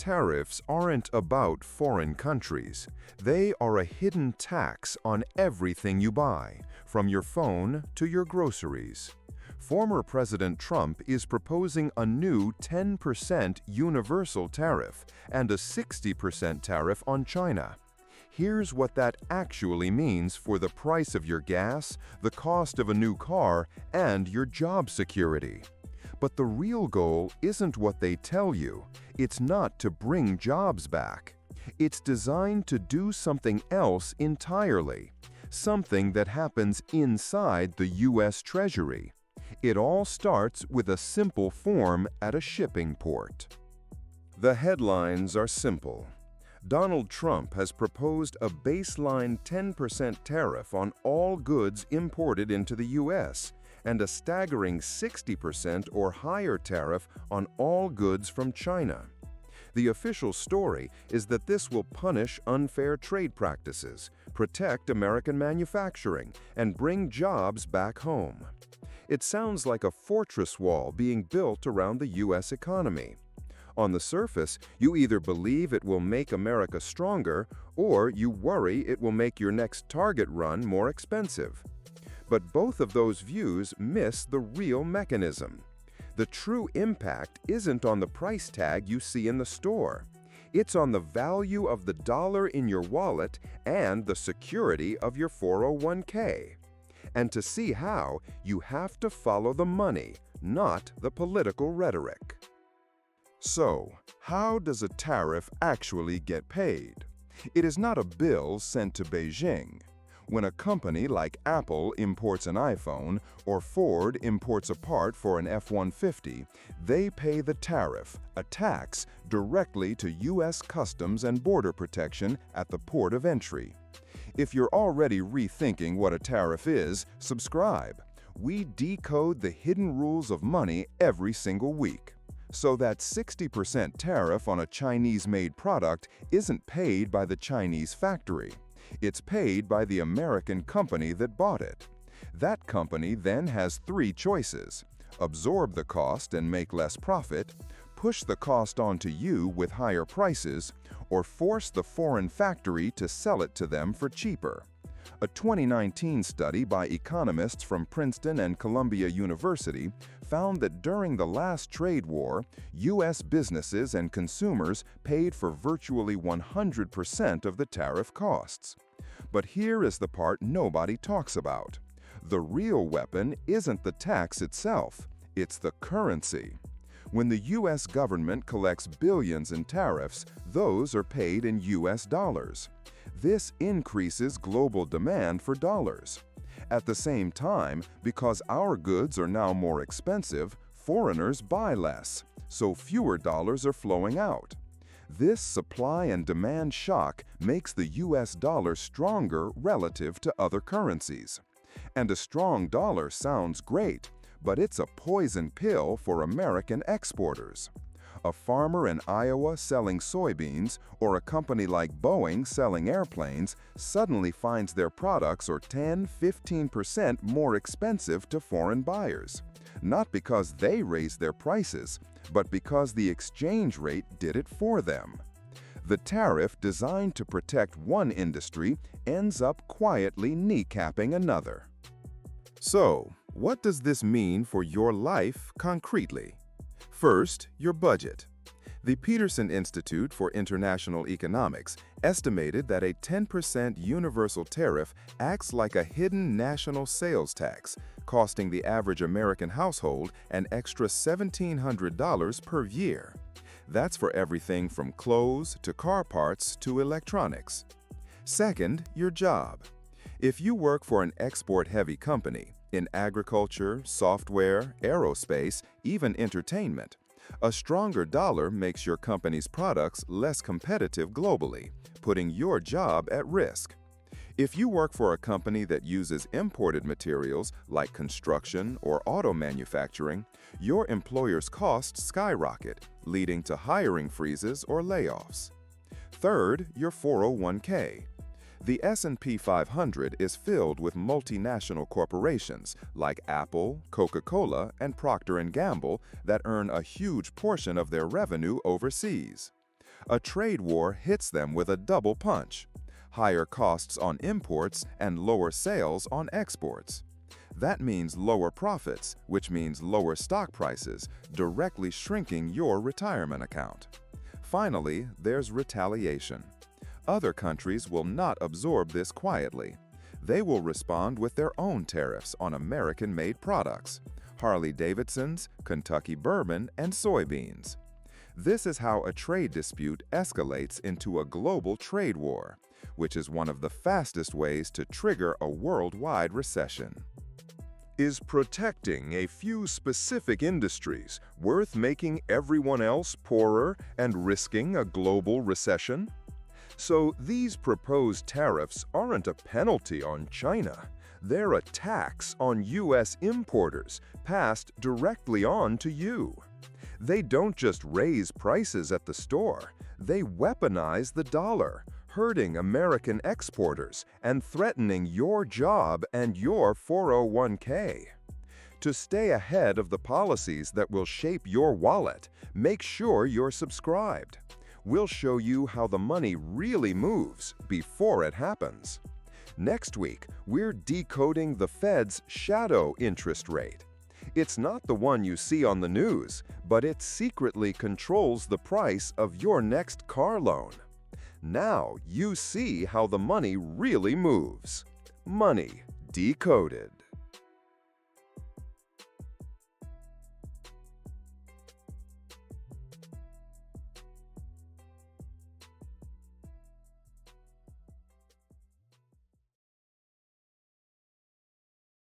Tariffs aren't about foreign countries. They are a hidden tax on everything you buy, from your phone to your groceries. Former President Trump is proposing a new 10% universal tariff and a 60% tariff on China. Here's what that actually means for the price of your gas, the cost of a new car, and your job security. But the real goal isn't what they tell you. It's not to bring jobs back. It's designed to do something else entirely, something that happens inside the U.S. Treasury. It all starts with a simple form at a shipping port. The headlines are simple. Donald Trump has proposed a baseline 10% tariff on all goods imported into the U.S., and a staggering 60% or higher tariff on all goods from China. The official story is that this will punish unfair trade practices, protect American manufacturing, and bring jobs back home. It sounds like a fortress wall being built around the U.S. economy. On the surface, you either believe it will make America stronger, or you worry it will make your next Target run more expensive. But both of those views miss the real mechanism. The true impact isn't on the price tag you see in the store. It's on the value of the dollar in your wallet and the security of your 401k. And to see how, you have to follow the money, not the political rhetoric. So, how does a tariff actually get paid? It is not a bill sent to Beijing. When a company like Apple imports an iPhone or Ford imports a part for an F-150, they pay the tariff, a tax, directly to U.S. Customs and Border Protection at the port of entry. If you're already rethinking what a tariff is, subscribe. We decode the hidden rules of money every single week. So that 60% tariff on a Chinese-made product isn't paid by the Chinese factory. It's paid by the American company that bought it. That company then has three choices: absorb the cost and make less profit, push the cost onto you with higher prices, or force the foreign factory to sell it to them for cheaper. A 2019 study by economists from Princeton and Columbia University found that during the last trade war, U.S. businesses and consumers paid for virtually 100% of the tariff costs. But here is the part nobody talks about. The real weapon isn't the tax itself, it's the currency. When the U.S. government collects billions in tariffs, those are paid in U.S. dollars. This increases global demand for dollars. At the same time, because our goods are now more expensive, foreigners buy less, so fewer dollars are flowing out. This supply and demand shock makes the U.S. dollar stronger relative to other currencies. And a strong dollar sounds great, but it's a poison pill for American exporters. A farmer in Iowa selling soybeans or a company like Boeing selling airplanes suddenly finds their products are 10–15% more expensive to foreign buyers. Not because they raised their prices, but because the exchange rate did it for them. The tariff designed to protect one industry ends up quietly kneecapping another. So, what does this mean for your life concretely? First, your budget. The Peterson Institute for International Economics estimated that a 10% universal tariff acts like a hidden national sales tax, costing the average American household an extra $1,700 per year. That's for everything from clothes to car parts to electronics. Second, your job. If you work for an export-heavy company, in agriculture, software, aerospace, even entertainment, a stronger dollar makes your company's products less competitive globally, putting your job at risk. If you work for a company that uses imported materials like construction or auto manufacturing, your employer's costs skyrocket, leading to hiring freezes or layoffs. Third, your 401k. The S&P 500 is filled with multinational corporations like Apple, Coca-Cola, and Procter & Gamble that earn a huge portion of their revenue overseas. A trade war hits them with a double punch: higher costs on imports and lower sales on exports. That means lower profits, which means lower stock prices, directly shrinking your retirement account. Finally, there's retaliation. Other countries will not absorb this quietly. They will respond with their own tariffs on American-made products: Harley-Davidsons, Kentucky bourbon, and soybeans. This is how a trade dispute escalates into a global trade war, which is one of the fastest ways to trigger a worldwide recession. Is protecting a few specific industries worth making everyone else poorer and risking a global recession? So these proposed tariffs aren't a penalty on China. They're a tax on U.S. importers passed directly on to you. They don't just raise prices at the store, they weaponize the dollar, hurting American exporters and threatening your job and your 401k. To stay ahead of the policies that will shape your wallet, make sure you're subscribed. We'll show you how the money really moves before it happens. Next week, we're decoding the Fed's shadow interest rate. It's not the one you see on the news, but it secretly controls the price of your next car loan. Now you see how the money really moves. Money Decoded.